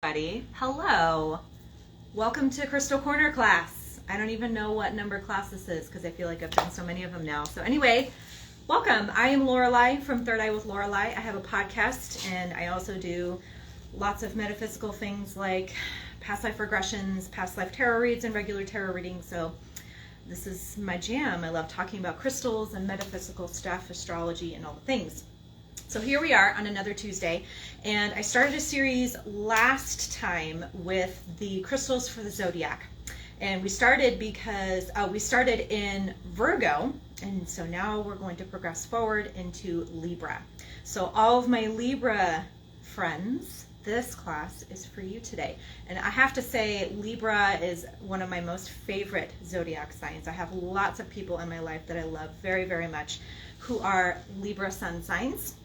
Everybody, hello. Welcome to Crystal Corner class. I don't even know what number class this is because I feel like I've done so many of them now. So anyway, welcome. I am Lorelei from Third Eye with Lorelei. I have a podcast and I also do lots of metaphysical things like past life regressions, past life tarot reads, and regular tarot readings. So this is my jam. I love talking about crystals and metaphysical stuff, astrology, and all the things. So here we are on another Tuesday, and I started a series last time with the crystals for the Zodiac. And we started because we started in Virgo, and so now we're going to progress forward into Libra. So all of my Libra friends, this class is for you today. And I have to say, Libra is one of my most favorite Zodiac signs. I have lots of people in my life that I love very, very much who are Libra sun signs.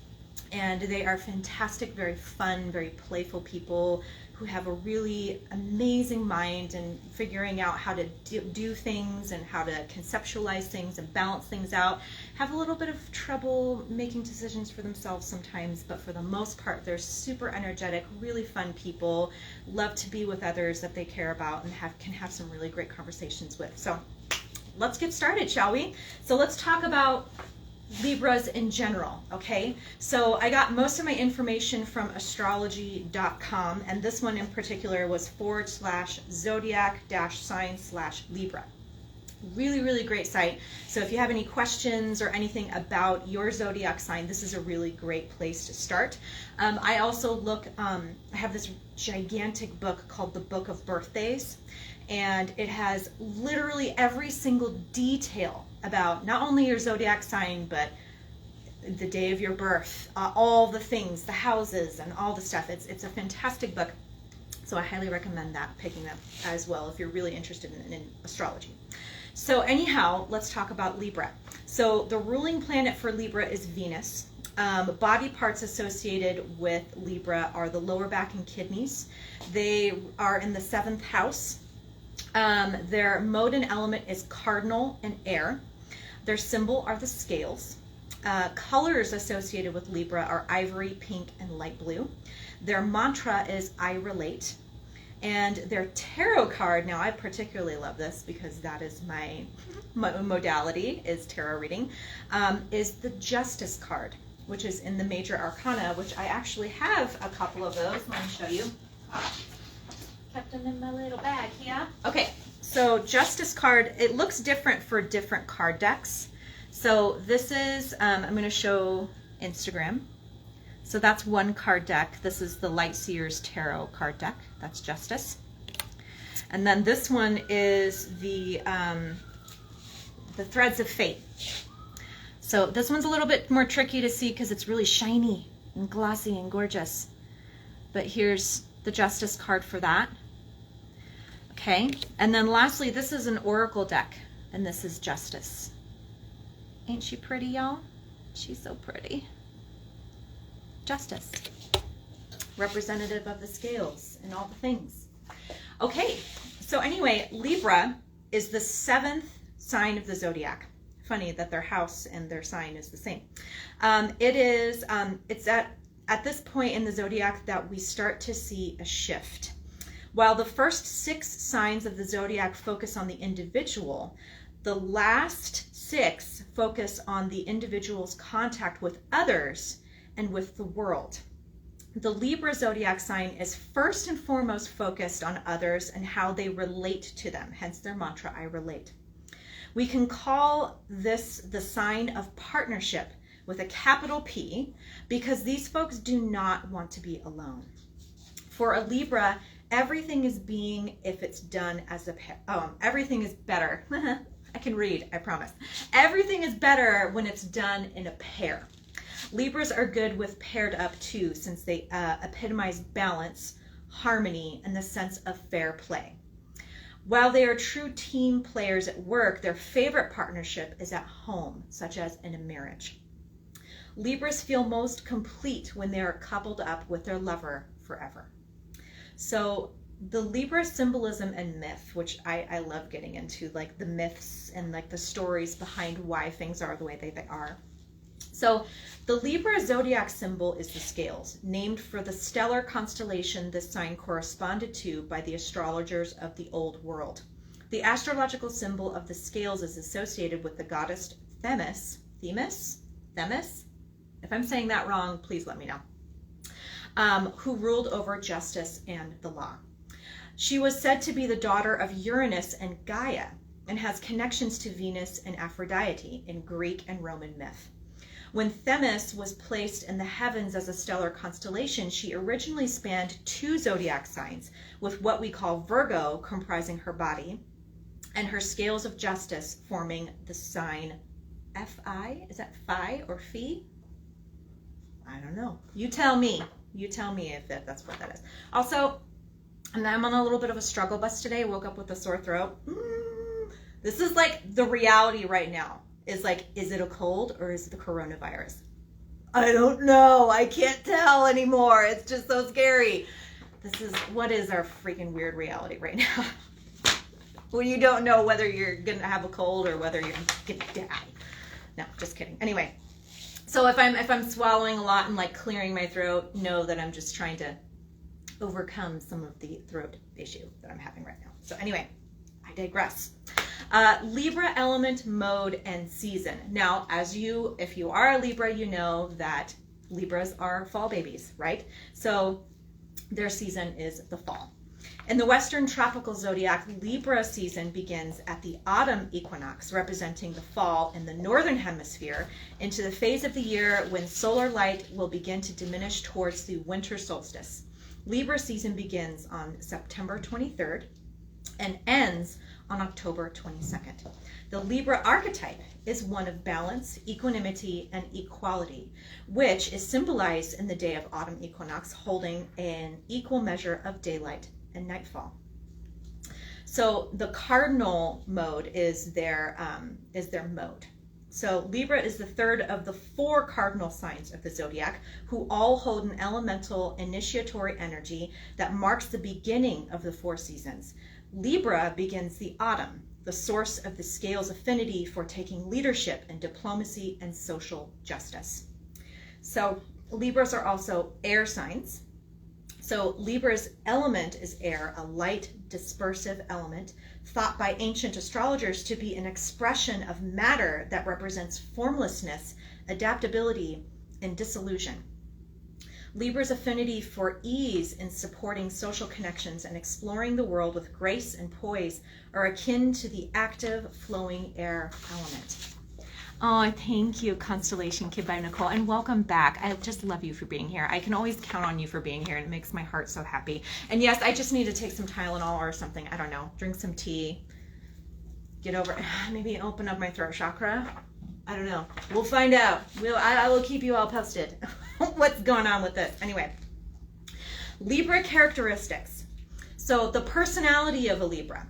And they are fantastic, very fun, very playful people who have a really amazing mind and figuring out how to do things and how to conceptualize things and balance things out. Have a little bit of trouble making decisions for themselves sometimes, but for the most part, they're super energetic, really fun people, love to be with others that they care about and can have some really great conversations with. So let's get started, shall we? So let's talk about Libras in general, okay? So I got most of my information from astrology.com, and this one in particular was /zodiac-sign/Libra. Really, really great site. So if you have any questions or anything about your zodiac sign, this is a really great place to start. I also I have this gigantic book called the Book of Birthdays, and it has literally every single detail about not only your zodiac sign, but the day of your birth, all the things, the houses, and all the stuff. It's a fantastic book, so I highly recommend picking that as well if you're really interested in astrology. So anyhow, let's talk about Libra. So the ruling planet for Libra is Venus. Body parts associated with Libra are the lower back and kidneys. They are in the 7th house. Their mode and element is cardinal and air. Their symbol are the scales. Colors associated with Libra are ivory, pink, and light blue. Their mantra is I relate. And their tarot card, now I particularly love this because that is my modality, is tarot reading, is the Justice card, which is in the Major Arcana, which I actually have a couple of those. Let me show you. Kept them in my little bag here. Okay, so Justice card, it looks different for different card decks. So this is, I'm going to show Instagram. So that's one card deck. This is the Light Seers Tarot card deck. That's Justice. And then this one is the Threads of Fate. So this one's a little bit more tricky to see because it's really shiny and glossy and gorgeous. But here's the Justice card for that. Okay, and then lastly, this is an Oracle deck, and this is Justice. Ain't she pretty, y'all? She's so pretty. Justice, representative of the scales and all the things. Okay, so anyway, Libra is the 7th sign of the Zodiac. Funny that their house and their sign is the same. It's at this point in the Zodiac that we start to see a shift. While the first 6 signs of the Zodiac focus on the individual, the last 6 focus on the individual's contact with others and with the world. The Libra zodiac sign is first and foremost focused on others and how they relate to them, hence their mantra, I relate. We can call this the sign of partnership with a capital P because these folks do not want to be alone. For a Libra, everything is being if it's done as a pair. Everything is better. I can read, I promise. Everything is better when it's done in a pair. Libras are good with paired up too, since they epitomize balance, harmony, and the sense of fair play. While they are true team players at work, their favorite partnership is at home, such as in a marriage. Libras feel most complete when they are coupled up with their lover forever. So the Libra symbolism and myth, which I love getting into, like the myths and like the stories behind why things are the way they are. So the Libra zodiac symbol is the scales, named for the stellar constellation this sign corresponded to by the astrologers of the Old World. The astrological symbol of the scales is associated with the goddess Themis. Themis? If I'm saying that wrong, please let me know. Who ruled over justice and the law. She was said to be the daughter of Uranus and Gaia, and has connections to Venus and Aphrodite in Greek and Roman myth. When Themis was placed in the heavens as a stellar constellation, she originally spanned 2 zodiac signs, with what we call Virgo comprising her body, and her scales of justice forming the sign Fi. Is that Phi or Phi? I don't know. You tell me. You tell me if that's what that is. Also, I'm on a little bit of a struggle bus today. Woke up with a sore throat. This is like the reality right now. Is like, is it a cold or is it the coronavirus? I don't know. I can't tell anymore. It's just so scary. What is our freaking weird reality right now? When you don't know whether you're going to have a cold or whether you're going to die. No, just kidding. Anyway, so if I'm swallowing a lot and like clearing my throat, know that I'm just trying to overcome some of the throat issue that I'm having right now. So anyway, I digress. Libra element, mode, and season. Now, if you are a Libra, you know that Libras are fall babies, right? So their season is the fall. In the Western tropical zodiac, Libra season begins at the autumn equinox, representing the fall in the northern hemisphere, into the phase of the year when solar light will begin to diminish towards the winter solstice. Libra season begins on September 23rd and ends on October 22nd. The Libra archetype is one of balance, equanimity, and equality, which is symbolized in the day of autumn equinox, holding an equal measure of daylight and nightfall. So the cardinal mode is their mode. So Libra is the third of the 4 cardinal signs of the zodiac, who all hold an elemental initiatory energy that marks the beginning of the 4 seasons. Libra begins the autumn, the source of the scale's affinity for taking leadership in diplomacy and social justice. So Libras are also air signs. So Libra's element is air, a light, dispersive element, thought by ancient astrologers to be an expression of matter that represents formlessness, adaptability, and dissolution. Libra's affinity for ease in supporting social connections and exploring the world with grace and poise are akin to the active, flowing air element. Oh, thank you, Constellation Kid by Nicole, and welcome back. I just love you for being here. I can always count on you for being here, and it makes my heart so happy. And yes, I just need to take some Tylenol or something. I don't know. Drink some tea. Get over it. Maybe open up my throat chakra. I don't know. We'll find out. I will keep you all posted. What's going on with this? Anyway, Libra characteristics. So the personality of a Libra.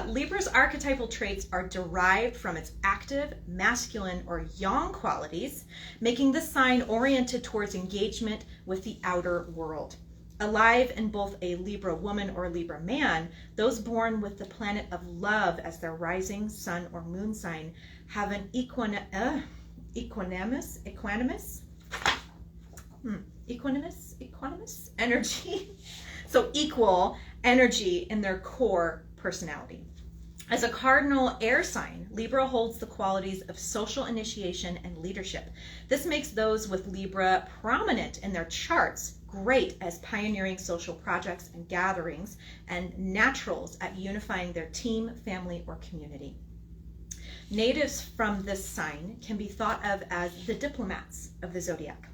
Libra's archetypal traits are derived from its active, masculine, or yang qualities, making the sign oriented towards engagement with the outer world. Alive in both a Libra woman or Libra man, those born with the planet of love as their rising sun or moon sign have an equanimous energy. So equal energy in their core personality. As a cardinal air sign, Libra holds the qualities of social initiation and leadership. This makes those with Libra prominent in their charts great as pioneering social projects and gatherings, and naturals at unifying their team, family, or community. Natives from this sign can be thought of as the diplomats of the zodiac,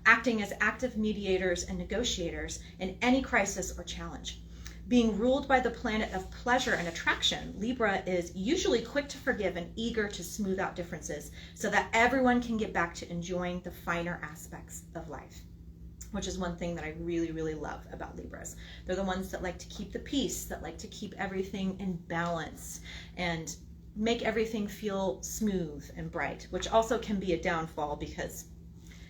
acting as active mediators and negotiators in any crisis or challenge. Being ruled by the planet of pleasure and attraction, Libra is usually quick to forgive and eager to smooth out differences so that everyone can get back to enjoying the finer aspects of life, which is one thing that I really, really love about Libras. They're the ones that like to keep the peace, that like to keep everything in balance and make everything feel smooth and bright, which also can be a downfall because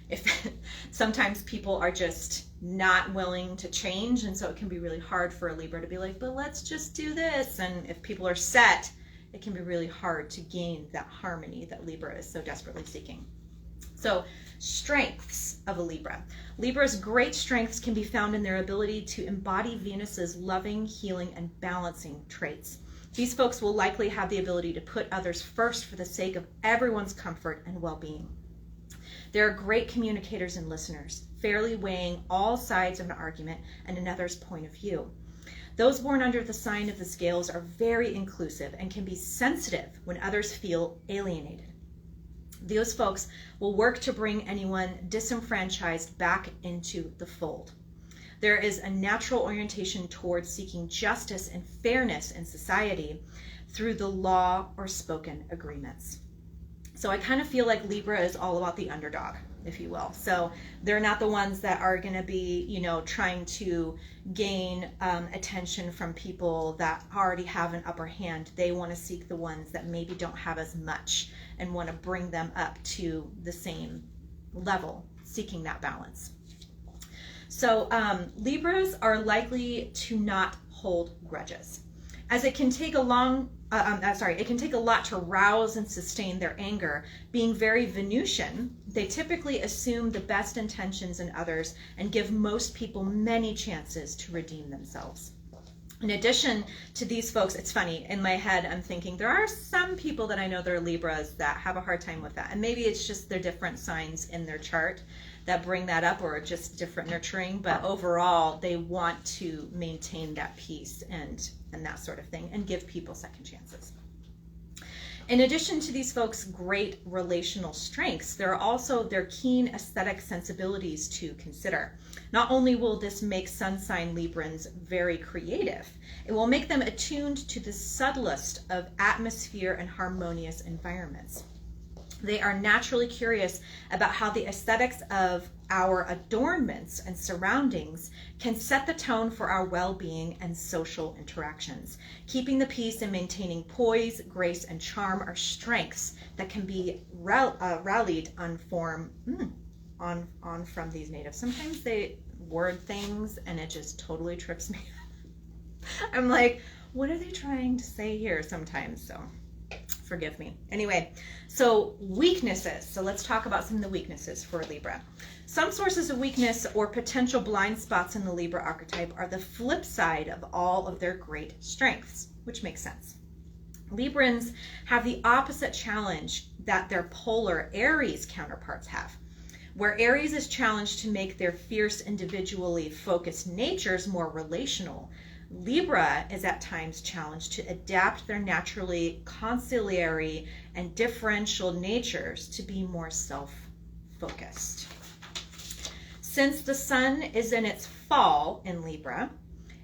if sometimes people are just not willing to change, and so it can be really hard for a Libra to be like, but let's just do this. And if people are set, it can be really hard to gain that harmony that Libra is so desperately seeking. So, strengths of a Libra. Libra's great strengths can be found in their ability to embody Venus's loving, healing, and balancing traits. These folks will likely have the ability to put others first for the sake of everyone's comfort and well-being. They're great communicators and listeners, fairly weighing all sides of an argument and another's point of view. Those born under the sign of the scales are very inclusive and can be sensitive when others feel alienated. Those folks will work to bring anyone disenfranchised back into the fold. There is a natural orientation towards seeking justice and fairness in society through the law or spoken agreements. So I kind of feel like Libra is all about the underdog, if you will. So they're not the ones that are going to be, trying to gain attention from people that already have an upper hand. They want to seek the ones that maybe don't have as much and want to bring them up to the same level, seeking that balance. So Libras are likely to not hold grudges, as it can take a lot to rouse and sustain their anger. Being very Venusian, they typically assume the best intentions in others and give most people many chances to redeem themselves. In addition to these folks, it's funny, in my head I'm thinking there are some people that I know that are Libras that have a hard time with that. And maybe it's just their different signs in their chart that bring that up, or just different nurturing. But overall, they want to maintain that peace and that sort of thing and give people second chances. In addition to these folks' great relational strengths, there are also their keen aesthetic sensibilities to consider. Not only will this make sun sign Librans very creative, it will make them attuned to the subtlest of atmosphere and harmonious environments. They are naturally curious about how the aesthetics of our adornments and surroundings can set the tone for our well-being and social interactions. Keeping the peace and maintaining poise, grace, and charm are strengths that can be rallied on from these natives. Sometimes they word things and it just totally trips me. I'm like, what are they trying to say here sometimes? So forgive me. Anyway, so weaknesses. So let's talk about some of the weaknesses for Libra. Some sources of weakness or potential blind spots in the Libra archetype are the flip side of all of their great strengths, which makes sense. Librans have the opposite challenge that their polar Aries counterparts have, where Aries is challenged to make their fierce, individually focused natures more relational. Libra is at times challenged to adapt their naturally conciliatory and differential natures to be more self-focused. Since the sun is in its fall in Libra,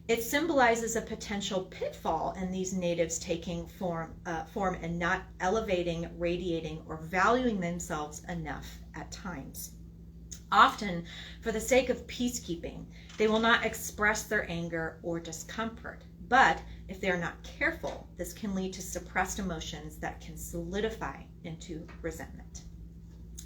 it symbolizes a potential pitfall in these natives taking form and not elevating, radiating, or valuing themselves enough at times. Often, for the sake of peacekeeping, they will not express their anger or discomfort. But if they are not careful, this can lead to suppressed emotions that can solidify into resentment.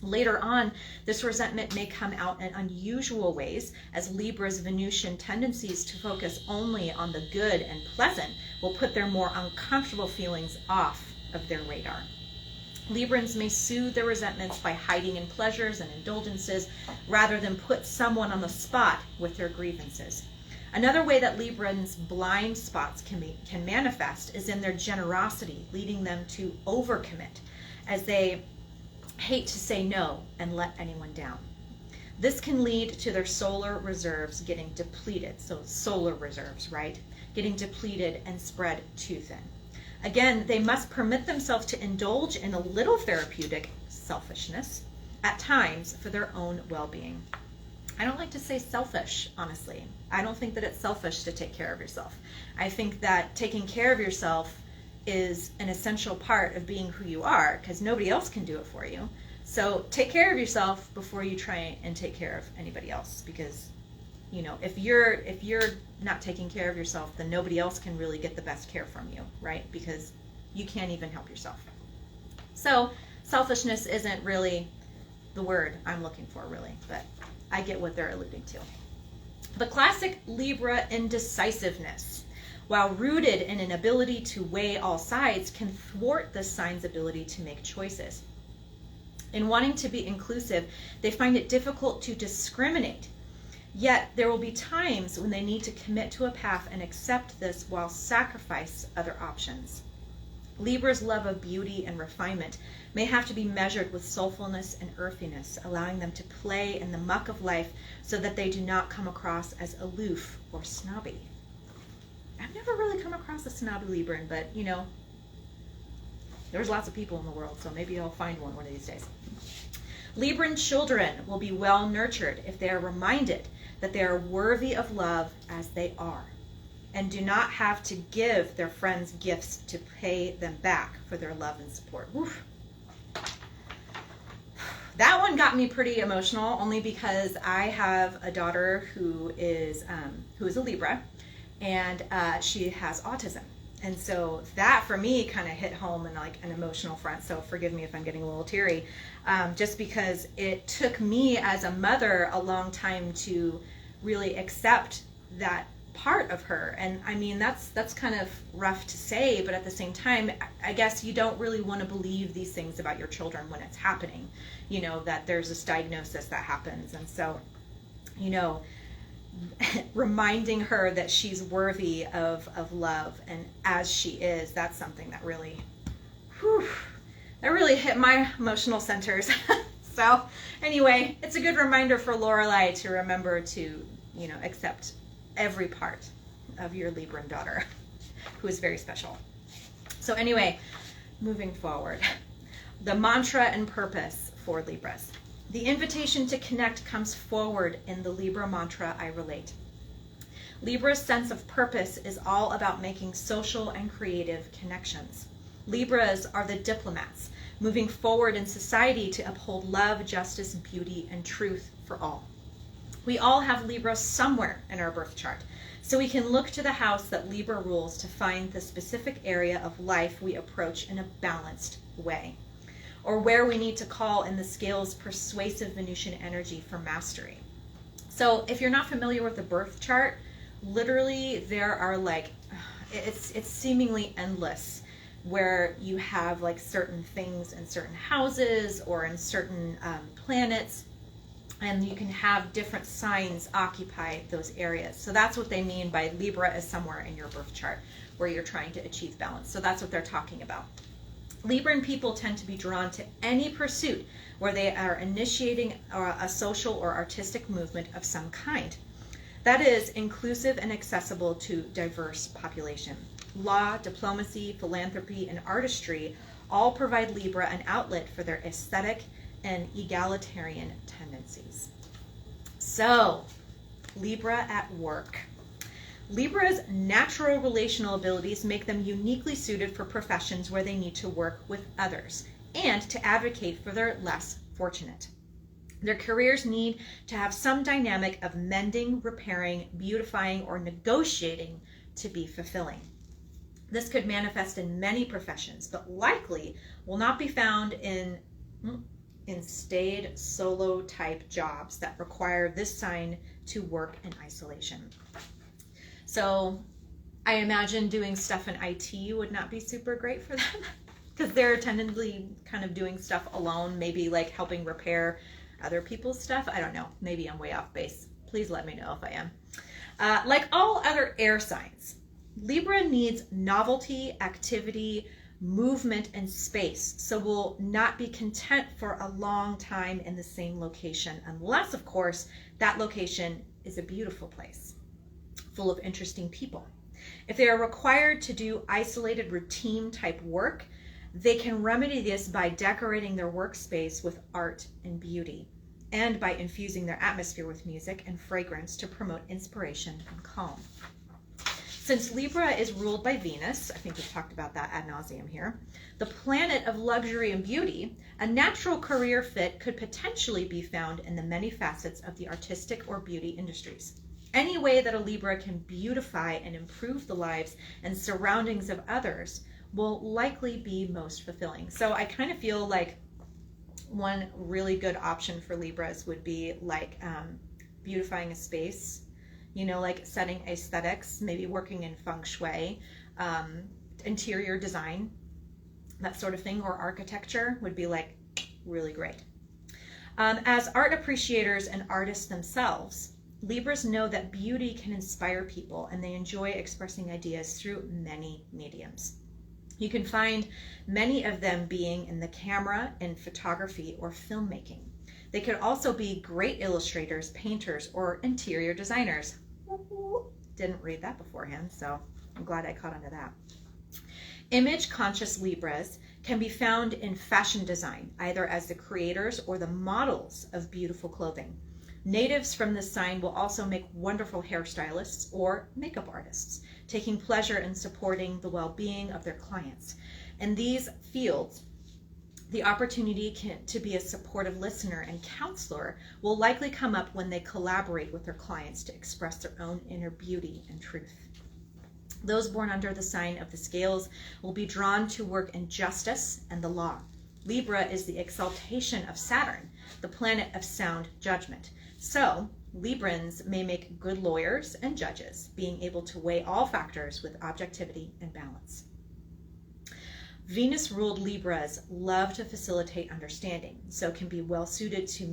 Later on, this resentment may come out in unusual ways, as Libra's Venusian tendencies to focus only on the good and pleasant will put their more uncomfortable feelings off of their radar. Librans may soothe their resentments by hiding in pleasures and indulgences rather than put someone on the spot with their grievances. Another way that Librans' blind spots can manifest is in their generosity, leading them to overcommit, as they hate to say no and let anyone down. This can lead to their solar reserves getting depleted. So solar reserves, right? Getting depleted and spread too thin. Again, they must permit themselves to indulge in a little therapeutic selfishness at times for their own well-being. I don't like to say selfish, honestly. I don't think that it's selfish to take care of yourself. I think that taking care of yourself is an essential part of being who you are, because nobody else can do it for you. So take care of yourself before you try and take care of anybody else, because if you're not taking care of yourself, then nobody else can really get the best care from you, right? Because you can't even help yourself. So selfishness isn't really the word I'm looking for, really, but I get what they're alluding to. The classic Libra indecisiveness, while rooted in an ability to weigh all sides, can thwart the sign's ability to make choices. In wanting to be inclusive, they find it difficult to discriminate. Yet there will be times when they need to commit to a path and accept this while sacrifice other options. Libra's love of beauty and refinement may have to be measured with soulfulness and earthiness, allowing them to play in the muck of life so that they do not come across as aloof or snobby. I've never really come across a snobby Libran, but you know, there's lots of people in the world, so maybe I'll find one of these days. Libran children will be well nurtured if they are reminded that they are worthy of love as they are, and do not have to give their friends gifts to pay them back for their love and support. Oof. That one got me pretty emotional, only because I have a daughter who is a Libra, and she has autism. And so that for me kind of hit home in like an emotional front. So forgive me if I'm getting a little teary, just because it took me as a mother a long time to really accept that part of her. And I mean, that's kind of rough to say, but at the same time, I guess you don't really want to believe these things about your children when it's happening, you know, that there's this diagnosis that happens. And so, you know, reminding her that she's worthy of love, and as she is, that's something that really, that really hit my emotional centers. So anyway, it's a good reminder for Lorelei to remember to, you know, accept every part of your Libran daughter, who is very special. So anyway, moving forward, the mantra and purpose for Libras. The invitation to connect comes forward in the Libra mantra I relate. Libra's sense of purpose is all about making social and creative connections. Libras are the diplomats, moving forward in society to uphold love, justice, beauty, and truth for all. We all have Libra somewhere in our birth chart, so we can look to the house that Libra rules to find the specific area of life we approach in a balanced way, or where we need to call in the scale's persuasive Venusian energy for mastery. So if you're not familiar with the birth chart, literally there are like, it's seemingly endless, where you have like certain things in certain houses or in certain planets, and you can have different signs occupy those areas. So that's what they mean by Libra is somewhere in your birth chart where you're trying to achieve balance. So that's what they're talking about. Libran people tend to be drawn to any pursuit where they are initiating a social or artistic movement of some kind that is inclusive and accessible to diverse population. Law, diplomacy, philanthropy, and artistry all provide Libra an outlet for their aesthetic and egalitarian tendencies. So, Libra at work. Libra's natural relational abilities make them uniquely suited for professions where they need to work with others and to advocate for their less fortunate. Their careers need to have some dynamic of mending, repairing, beautifying, or negotiating to be fulfilling. This could manifest in many professions, but likely will not be found in staid solo type jobs that require this sign to work in isolation. So I imagine doing stuff in IT would not be super great for them because they're tentatively kind of doing stuff alone, maybe like helping repair other people's stuff. I don't know. Maybe I'm way off base. Please let me know if I am. Like all other air signs, Libra needs novelty, activity, movement, and space, so will not be content for a long time in the same location, unless, of course, that location is a beautiful place, full of interesting people. If they are required to do isolated routine type work, they can remedy this by decorating their workspace with art and beauty, and by infusing their atmosphere with music and fragrance to promote inspiration and calm. Since Libra is ruled by Venus, I think we've talked about that ad nauseum here, the planet of luxury and beauty, a natural career fit could potentially be found in the many facets of the artistic or beauty industries. Any way that a Libra can beautify and improve the lives and surroundings of others will likely be most fulfilling. So I kind of feel like one really good option for Libras would be like beautifying a space, you know, like setting aesthetics, maybe working in feng shui, interior design, that sort of thing, or architecture would be like really great. As art appreciators and artists themselves, Libras know that beauty can inspire people, and they enjoy expressing ideas through many mediums. You can find many of them being in the camera, in photography, or filmmaking. They could also be great illustrators, painters, or interior designers. Didn't read that beforehand, so I'm glad I caught onto that. Image-conscious Libras can be found in fashion design, either as the creators or the models of beautiful clothing. Natives from this sign will also make wonderful hairstylists or makeup artists, taking pleasure in supporting the well-being of their clients. In these fields, the opportunity to be a supportive listener and counselor will likely come up when they collaborate with their clients to express their own inner beauty and truth. Those born under the sign of the scales will be drawn to work in justice and the law. Libra is the exaltation of Saturn, the planet of sound judgment. So, Librans may make good lawyers and judges, being able to weigh all factors with objectivity and balance. Venus-ruled Libras love to facilitate understanding, so can be well suited to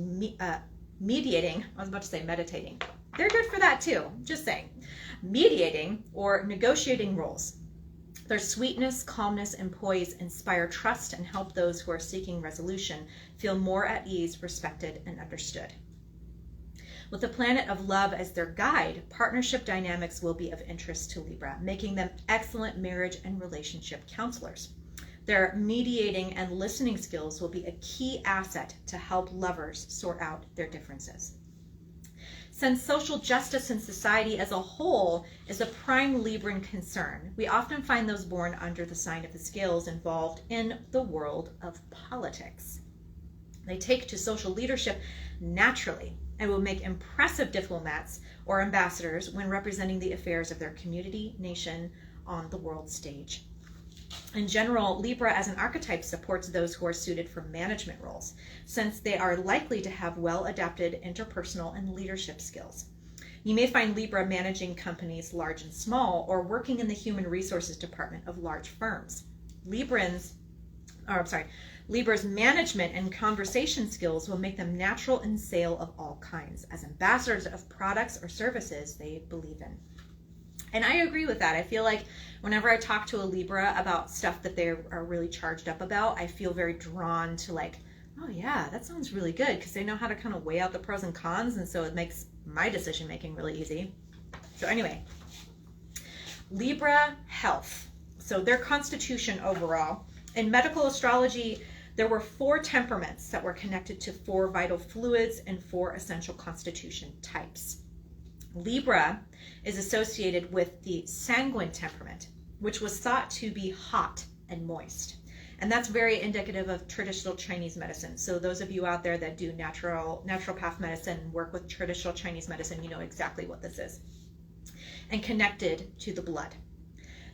mediating. I was about to say meditating. They're good for that too, just saying. Mediating or negotiating roles. Their sweetness, calmness, and poise inspire trust and help those who are seeking resolution feel more at ease, respected, and understood. With the planet of love as their guide, partnership dynamics will be of interest to Libra, making them excellent marriage and relationship counselors. Their mediating and listening skills will be a key asset to help lovers sort out their differences. Since social justice in society as a whole is a prime Libran concern, we often find those born under the sign of the scales involved in the world of politics. They take to social leadership naturally and will make impressive diplomats or ambassadors when representing the affairs of their community, nation, on the world stage. In general, Libra as an archetype supports those who are suited for management roles, since they are likely to have well-adapted interpersonal and leadership skills. You may find Libra managing companies large and small, or working in the human resources department of large firms. Libra's management and conversation skills will make them natural in sale of all kinds, as ambassadors of products or services they believe in. And I agree with that. I feel like whenever I talk to a Libra about stuff that they are really charged up about, I feel very drawn to like, oh yeah, that sounds really good, because they know how to kind of weigh out the pros and cons, and so it makes my decision making really easy. So anyway, Libra Health. So their constitution overall. In medical astrology, there were 4 temperaments that were connected to 4 vital fluids and 4 essential constitution types. Libra is associated with the sanguine temperament, which was thought to be hot and moist. And that's very indicative of traditional Chinese medicine. So those of you out there that do naturopath medicine and work with traditional Chinese medicine, you know exactly what this is. And connected to the blood.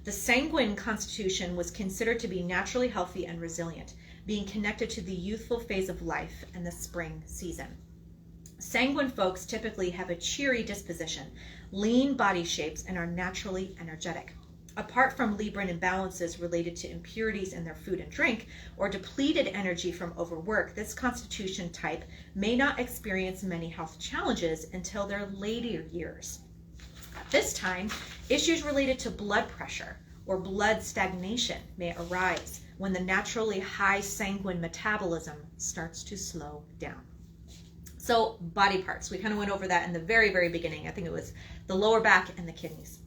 The sanguine constitution was considered to be naturally healthy and resilient, being connected to the youthful phase of life and the spring season. Sanguine folks typically have a cheery disposition, lean body shapes, and are naturally energetic. Apart from Libran imbalances related to impurities in their food and drink, or depleted energy from overwork, this constitution type may not experience many health challenges until their later years. At this time, issues related to blood pressure or blood stagnation may arise when the naturally high sanguine metabolism starts to slow down. So body parts, we kind of went over that in the very, very beginning. I think it was the lower back and the kidneys.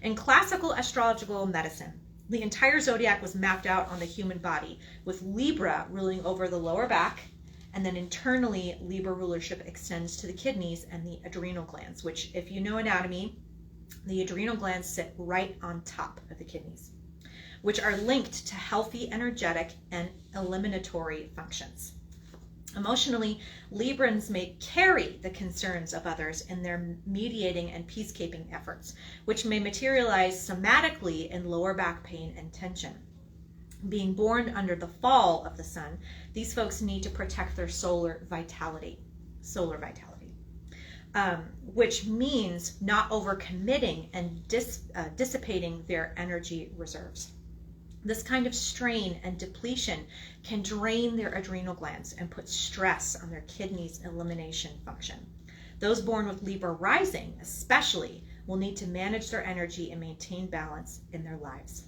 In classical astrological medicine, the entire zodiac was mapped out on the human body, with Libra ruling over the lower back, and then internally, Libra rulership extends to the kidneys and the adrenal glands, which, if you know anatomy, the adrenal glands sit right on top of the kidneys, which are linked to healthy, energetic, and eliminatory functions. Emotionally, Librans may carry the concerns of others in their mediating and peacekeeping efforts, which may materialize somatically in lower back pain and tension. Being born under the fall of the sun, these folks need to protect their solar vitality, which means not overcommitting and dissipating their energy reserves. This kind of strain and depletion can drain their adrenal glands and put stress on their kidneys' elimination function. Those born with Libra rising, especially, will need to manage their energy and maintain balance in their lives.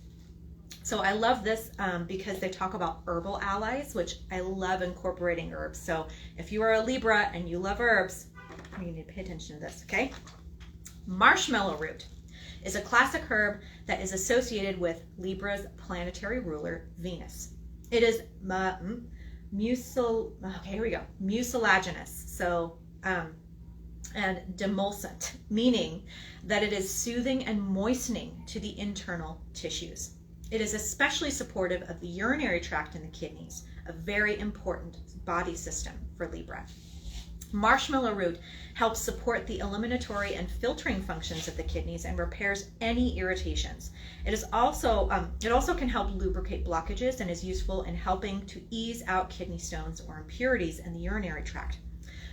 So I love this because they talk about herbal allies, which I love incorporating herbs. So if you are a Libra and you love herbs, you need to pay attention to this, okay? Marshmallow root is a classic herb that is associated with Libra's planetary ruler, Venus. It is mucilaginous, so and demulcent, meaning that it is soothing and moistening to the internal tissues. It is especially supportive of the urinary tract and the kidneys, a very important body system for Libra. Marshmallow root helps support the eliminatory and filtering functions of the kidneys and repairs any irritations. It also can help lubricate blockages and is useful in helping to ease out kidney stones or impurities in the urinary tract.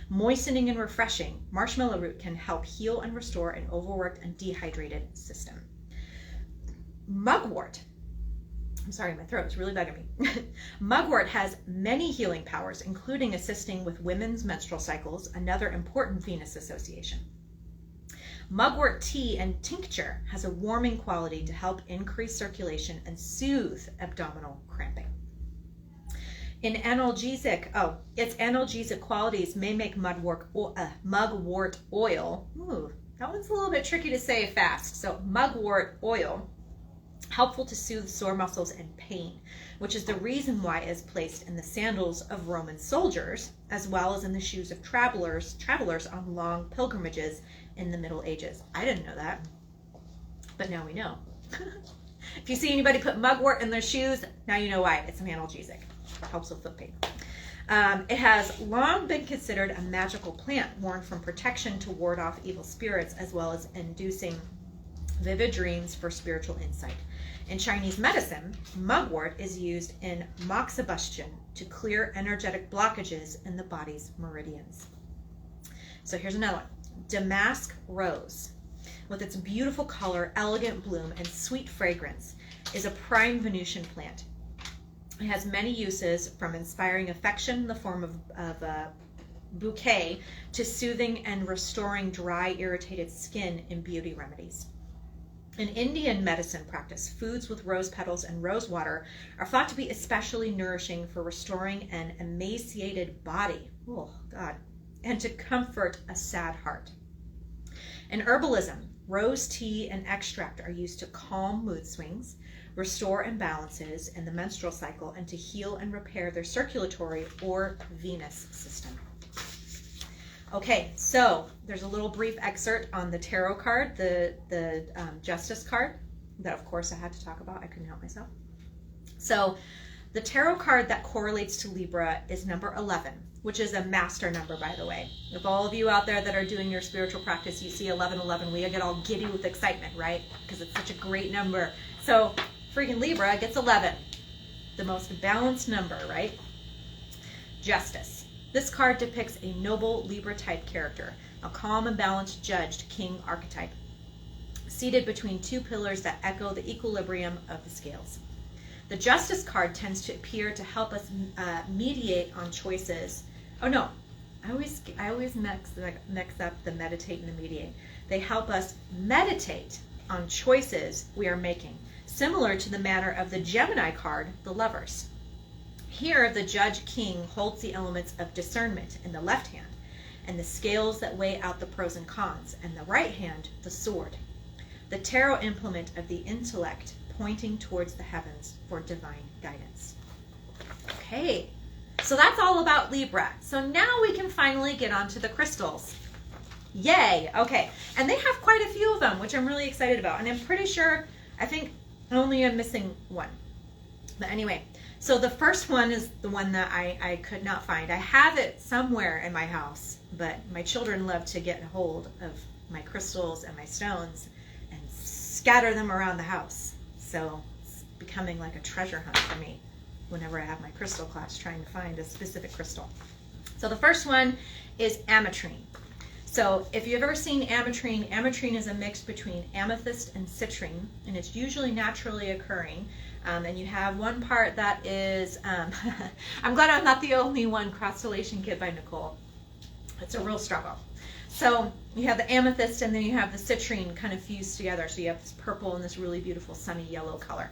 Moistening and refreshing, marshmallow root can help heal and restore an overworked and dehydrated system. Mugwort. I'm sorry, my throat is really bugging me. Mugwort has many healing powers, including assisting with women's menstrual cycles, another important Venus association. Mugwort tea and tincture has a warming quality to help increase circulation and soothe abdominal cramping. Its analgesic qualities may make mugwort oil. Ooh, that one's a little bit tricky to say fast. So mugwort oil, helpful to soothe sore muscles and pain, which is the reason why it is placed in the sandals of Roman soldiers, as well as in the shoes of travelers on long pilgrimages in the Middle Ages. I didn't know that, but now we know. If you see anybody put mugwort in their shoes, now you know why. It's an analgesic. It helps with foot pain. It has long been considered a magical plant worn from protection to ward off evil spirits, as well as inducing vivid dreams for spiritual insight. In Chinese medicine, mugwort is used in moxibustion to clear energetic blockages in the body's meridians. So here's another one. Damask Rose, with its beautiful color, elegant bloom, and sweet fragrance, is a prime Venusian plant. It has many uses, from inspiring affection in the form of a bouquet to soothing and restoring dry, irritated skin in beauty remedies. In Indian medicine practice, foods with rose petals and rose water are thought to be especially nourishing for restoring an emaciated body, and to comfort a sad heart. In herbalism, rose tea and extract are used to calm mood swings, restore imbalances in the menstrual cycle, and to heal and repair their circulatory or venous system. Okay, so there's a little brief excerpt on the tarot card, the Justice card, that of course I had to talk about. I couldn't help myself. So the tarot card that correlates to Libra is number 11, which is a master number, by the way. If all of you out there that are doing your spiritual practice, you see 1111, we get all giddy with excitement, right? Because it's such a great number. So freaking Libra gets 11, the most balanced number, right? Justice. This card depicts a noble Libra type character, a calm and balanced judged king archetype, seated between two pillars that echo the equilibrium of the scales. The Justice card tends to appear to help us mediate on choices. Oh no, I always mix up the meditate and the mediate. They help us meditate on choices we are making, similar to the manner of the Gemini card, the Lovers. Here, the Judge King holds the elements of discernment in the left hand, and the scales that weigh out the pros and cons, and the right hand, the sword, the tarot implement of the intellect pointing towards the heavens for divine guidance. Okay, so that's all about Libra. So now we can finally get onto the crystals. Yay! Okay, and they have quite a few of them, which I'm really excited about, and I'm pretty sure, I think only I'm missing one. But anyway, so the first one is the one that I could not find. I have it somewhere in my house, but my children love to get a hold of my crystals and my stones and scatter them around the house. So it's becoming like a treasure hunt for me whenever I have my crystal class, trying to find a specific crystal. So the first one is Ametrine. So if you've ever seen Ametrine, Ametrine is a mix between amethyst and citrine, and it's usually naturally occurring. And you have one part that is, I'm glad I'm not the only one, Constellation Kit by Nicole. It's a real struggle. So you have the amethyst and then you have the citrine kind of fused together. So you have this purple and this really beautiful sunny yellow color.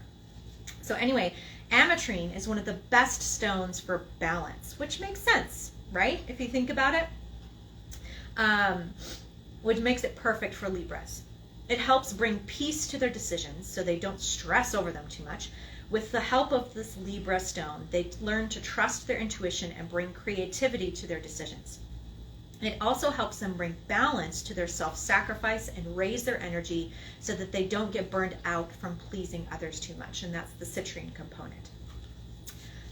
So anyway, Ametrine is one of the best stones for balance, which makes sense, right? If you think about it. Which makes it perfect for Libras. It helps bring peace to their decisions so they don't stress over them too much. With the help of this Libra stone, they learn to trust their intuition and bring creativity to their decisions. It also helps them bring balance to their self-sacrifice and raise their energy so that they don't get burned out from pleasing others too much, and that's the citrine component.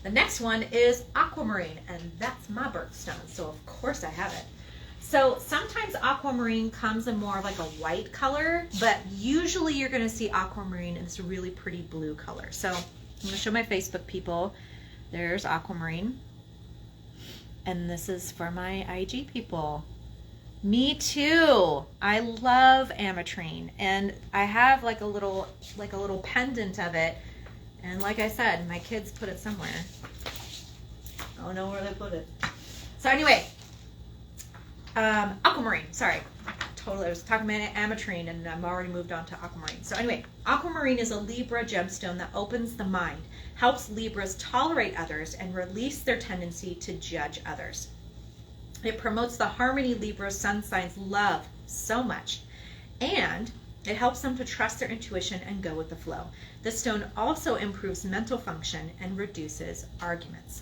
The next one is Aquamarine, and that's my birthstone, so of course I have it. So sometimes Aquamarine comes in more of like a white color, but usually you're going to see Aquamarine in this really pretty blue color. So I'm going to show my Facebook people. There's Aquamarine. And this is for my IG people. Me too. I love Ametrine, and I have like a little pendant of it. And like I said, my kids put it somewhere. I don't know where they put it. So anyway, Aquamarine. Sorry, totally. I was talking about Ametrine, and I'm already moved on to Aquamarine. So anyway, Aquamarine is a Libra gemstone that opens the mind, helps Libras tolerate others, and release their tendency to judge others. It promotes the harmony Libra sun signs love so much, and it helps them to trust their intuition and go with the flow. This stone also improves mental function and reduces arguments.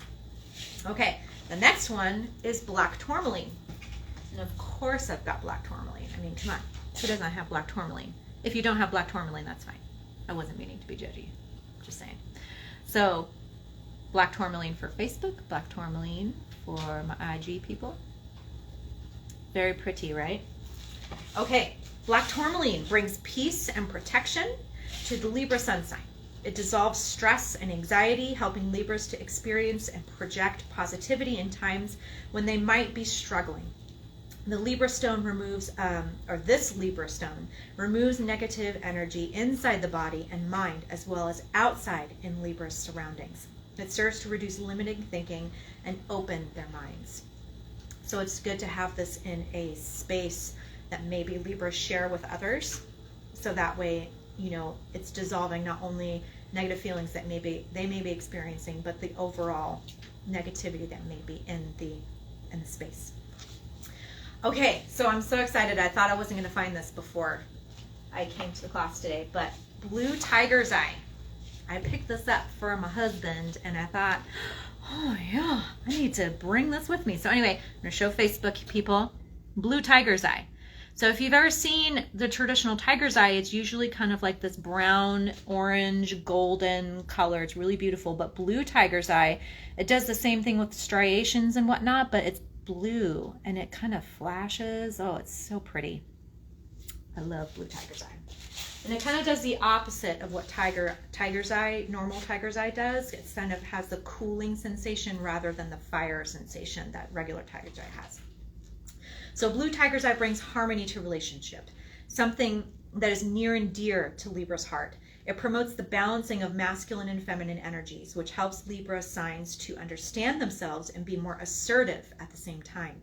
Okay, the next one is Black Tourmaline. And of course I've got Black Tourmaline. I mean, come on, who doesn't have Black Tourmaline? If you don't have Black Tourmaline, that's fine. I wasn't meaning to be judgy, just saying. So, Black Tourmaline for Facebook, Black Tourmaline for my IG people. Very pretty, right? Okay, Black Tourmaline brings peace and protection to the Libra sun sign. It dissolves stress and anxiety, helping Libras to experience and project positivity in times when they might be struggling. The Libra stone removes, this Libra stone removes negative energy inside the body and mind, as well as outside in Libra's surroundings. It serves to reduce limiting thinking and open their minds. So it's good to have this in a space that maybe Libras share with others. So that way, you know, it's dissolving not only negative feelings that they may be experiencing, but the overall negativity that may be in the space. Okay, so I'm so excited. I thought I wasn't going to find this before I came to the class today, but Blue Tiger's Eye. I picked this up for my husband, and I thought, oh yeah, I need to bring this with me. So anyway, I'm going to show Facebook people Blue Tiger's Eye. So if you've ever seen the traditional tiger's eye, it's usually kind of like this brown, orange, golden color. It's really beautiful. But Blue Tiger's Eye, it does the same thing with striations and whatnot, but it's blue and it kind of flashes. Oh, it's so pretty. I love Blue Tiger's Eye. And it kind of does the opposite of what normal tiger's eye does. It kind of has the cooling sensation rather than the fire sensation that regular tiger's eye has. So Blue Tiger's Eye brings harmony to relationship, something that is near and dear to Libra's heart. It promotes the balancing of masculine and feminine energies, which helps Libra signs to understand themselves and be more assertive at the same time.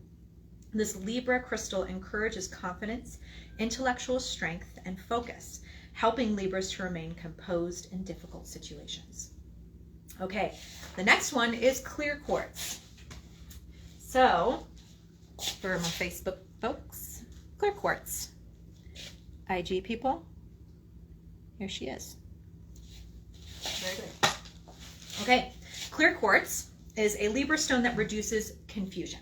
This Libra crystal encourages confidence, intellectual strength, and focus, helping Libras to remain composed in difficult situations. Okay, the next one is Clear Quartz. So, for my Facebook folks, Clear Quartz. IG people, here she is. Very good. Okay, Clear Quartz is a Libra stone that reduces confusion,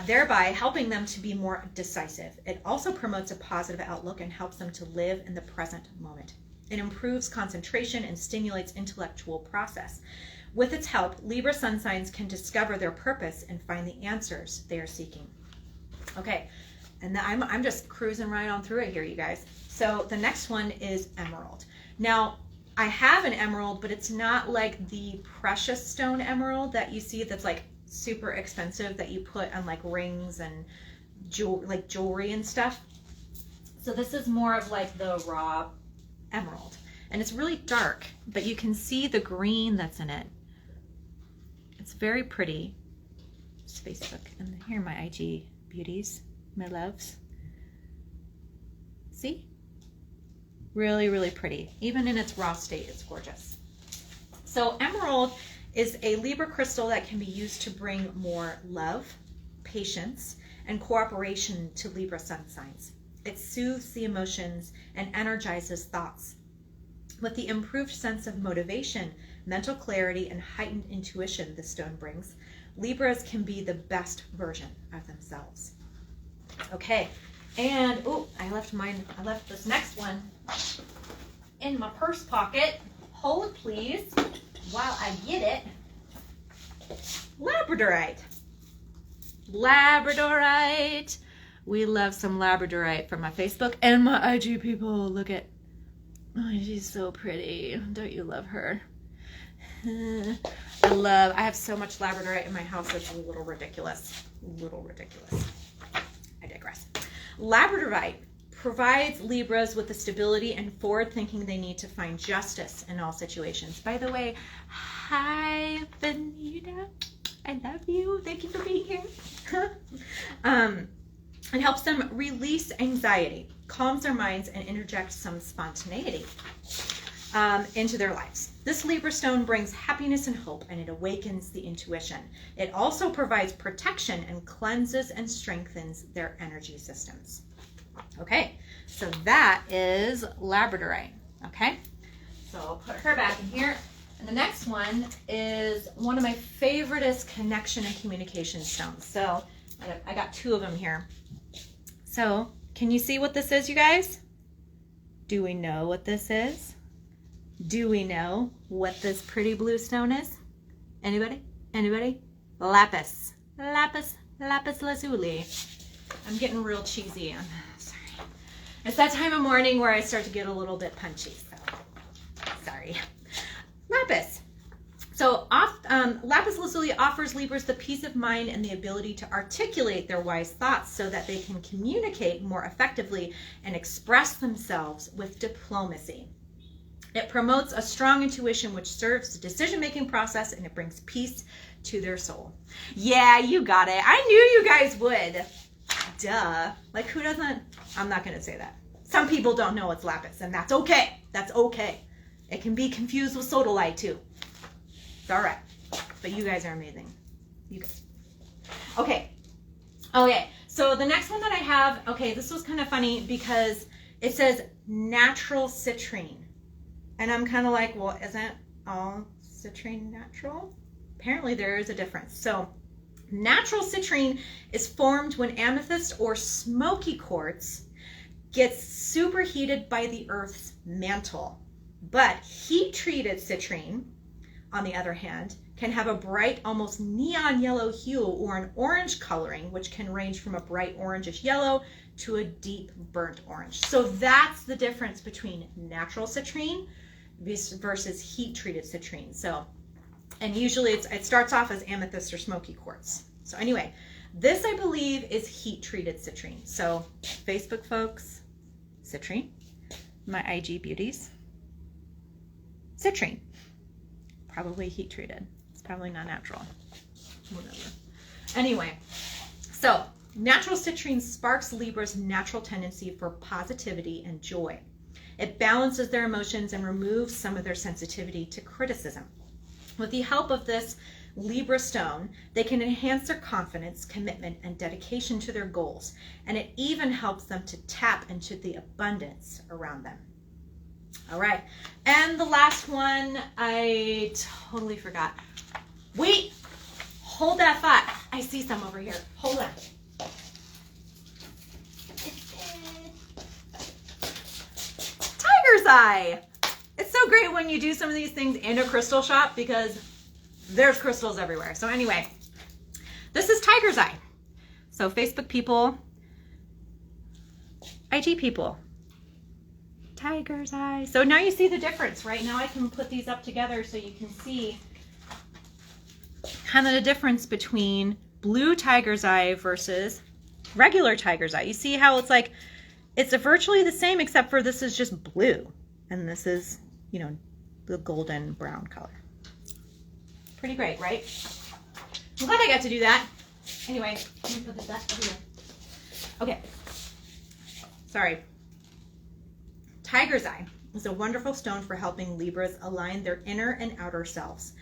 thereby helping them to be more decisive. It also promotes a positive outlook and helps them to live in the present moment. It improves concentration and stimulates intellectual process. With its help, Libra sun signs can discover their purpose and find the answers they are seeking. Okay, and I'm just cruising right on through it here, you guys. So the next one is emerald. Now, I have an emerald, but it's not like the precious stone emerald that you see that's like super expensive that you put on like rings and jewelry and stuff. So this is more of like the raw emerald, and it's really dark, but you can see the green that's in it. It's very pretty. It's Facebook, and here are my IG beauties, my loves. See? Really, really pretty. Even in its raw state, it's gorgeous. So emerald is a Libra crystal that can be used to bring more love, patience, and cooperation to Libra sun signs. It soothes the emotions and energizes thoughts. With the improved sense of motivation, mental clarity, and heightened intuition the stone brings, Libras can be the best version of themselves. Okay, and I left this next one in my purse pocket. Hold please while I get it. Labradorite. Labradorite. We love some Labradorite from my Facebook and my IG people. Look at, oh, she's so pretty. Don't you love her? I have so much Labradorite in my house, it's a little ridiculous. I digress. Labradorite provides Libras with the stability and forward thinking they need to find justice in all situations. By the way, hi, Benita. I love you. Thank you for being here. It helps them release anxiety, calms their minds, and interjects some spontaneity into their lives. This Libra stone brings happiness and hope, and it awakens the intuition. It also provides protection and cleanses and strengthens their energy systems. Okay, so that is Labradorite. Okay, so I'll put her back in here. And the next one is one of my favoriteest connection and communication stones. So I got two of them here. So can you see what this is, you guys? Do we know what this is? Do we know what this pretty blue stone is? Anybody? Anybody? Lapis. Lapis lazuli. I'm getting real cheesy. I'm sorry. It's that time of morning where I start to get a little bit punchy. So sorry. Lapis. So lapis lazuli offers Libras the peace of mind and the ability to articulate their wise thoughts so that they can communicate more effectively and express themselves with diplomacy. It promotes a strong intuition which serves the decision-making process, and it brings peace to their soul. Yeah, you got it. I knew you guys would. Duh. Like, who doesn't? I'm not going to say that. Some people don't know it's lapis, and that's okay. That's okay. It can be confused with sodalite too. It's all right. But you guys are amazing. You guys. Okay. Okay. So the next one that I have, okay, this was kind of funny because it says natural citrine. And I'm kind of like, well, isn't all citrine natural? Apparently there is a difference. So natural citrine is formed when amethyst or smoky quartz gets superheated by the Earth's mantle. But heat-treated citrine, on the other hand, can have a bright, almost neon yellow hue or an orange coloring, which can range from a bright orangish yellow to a deep burnt orange. So that's the difference between natural citrine versus heat-treated citrine. So, and usually it starts off as amethyst or smoky quartz. So anyway, this I believe is heat-treated citrine. So Facebook folks, citrine. My IG beauties, citrine. Probably heat-treated. It's probably not natural. Whatever. Anyway, so natural citrine sparks Libra's natural tendency for positivity and joy. It balances their emotions and removes some of their sensitivity to criticism. With the help of this Libra stone, they can enhance their confidence, commitment, and dedication to their goals, and it even helps them to tap into the abundance around them. All right, and the last one, I totally forgot. Wait, hold that thought. I see some over here. Hold on. Tiger's eye. It's so great when you do some of these things in a crystal shop because there's crystals everywhere. So anyway, this is tiger's eye. So Facebook people, IG people, tiger's eye. So now you see the difference, right? Now I can put these up together so you can see kind of the difference between blue tiger's eye versus regular tiger's eye. You see how it's like, it's virtually the same except for this is just blue. And this is, you know, the golden brown color. Pretty great, right? I'm glad I got to do that. Anyway, let me put this back over here. Okay. Sorry. Tiger's eye is a wonderful stone for helping Libras align their inner and outer selves,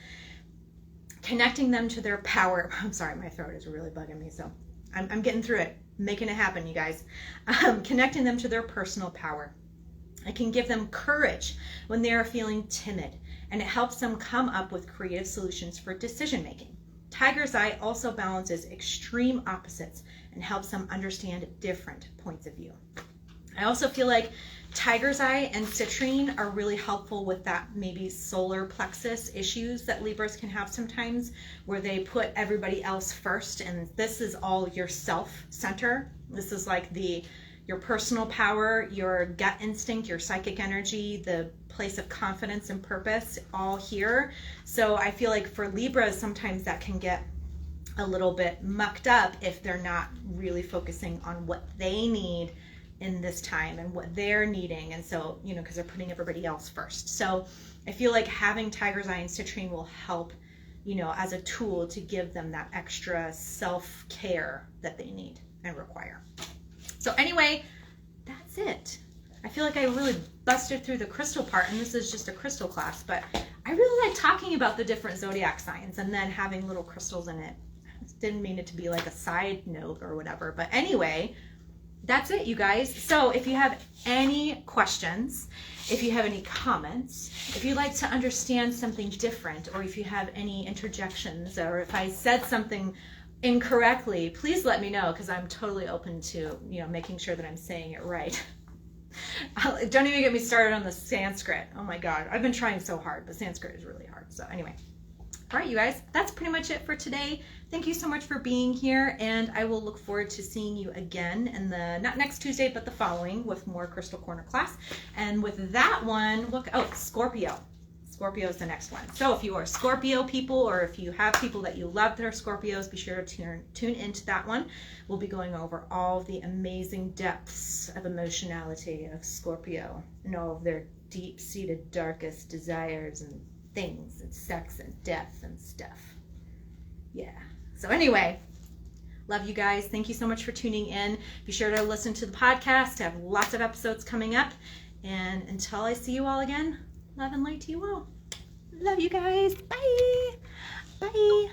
connecting them to their power. I'm sorry, my throat is really bugging me, so I'm getting through it, making it happen, you guys. Connecting them to their personal power. It can give them courage when they are feeling timid, and it helps them come up with creative solutions for decision making. Tiger's eye also balances extreme opposites and helps them understand different points of view. I also feel like Tiger's eye and Citrine are really helpful with that maybe solar plexus issues that Libras can have sometimes, where they put everybody else first, and this is all your self center. This is like your personal power, your gut instinct, your psychic energy, the place of confidence and purpose, all here. So I feel like for Libras, sometimes that can get a little bit mucked up if they're not really focusing on what they need in this time and what they're needing. And so, you know, because they're putting everybody else first. So I feel like having Tiger's eye and Citrine will help, you know, as a tool to give them that extra self-care that they need and require. So anyway, that's it. I feel like I really busted through the crystal part, and this is just a crystal class, but I really like talking about the different zodiac signs and then having little crystals in it. Didn't mean it to be like a side note or whatever, but anyway, that's it, you guys. So if you have any questions, if you have any comments, if you'd like to understand something different, or if you have any interjections, or if I said something incorrectly, please let me know, because I'm totally open to, you know, making sure that I'm saying it right. Don't even get me started on the Sanskrit. Oh my God, I've been trying so hard, but Sanskrit is really hard. So anyway, all right, you guys, that's pretty much it for today. Thank you so much for being here, and I will look forward to seeing you again in the, not next Tuesday, but the following, with more Crystal Corner class. And with that one, look, oh, Scorpio. Scorpio is the next one. So if you are Scorpio people, or if you have people that you love that are Scorpios, be sure to tune into that one. We'll be going over all the amazing depths of emotionality of Scorpio and all of their deep-seated, darkest desires and things and sex and death and stuff. Yeah. So anyway, love you guys. Thank you so much for tuning in. Be sure to listen to the podcast. I have lots of episodes coming up. And until I see you all again, love and light to you all. Love you guys. Bye. Bye.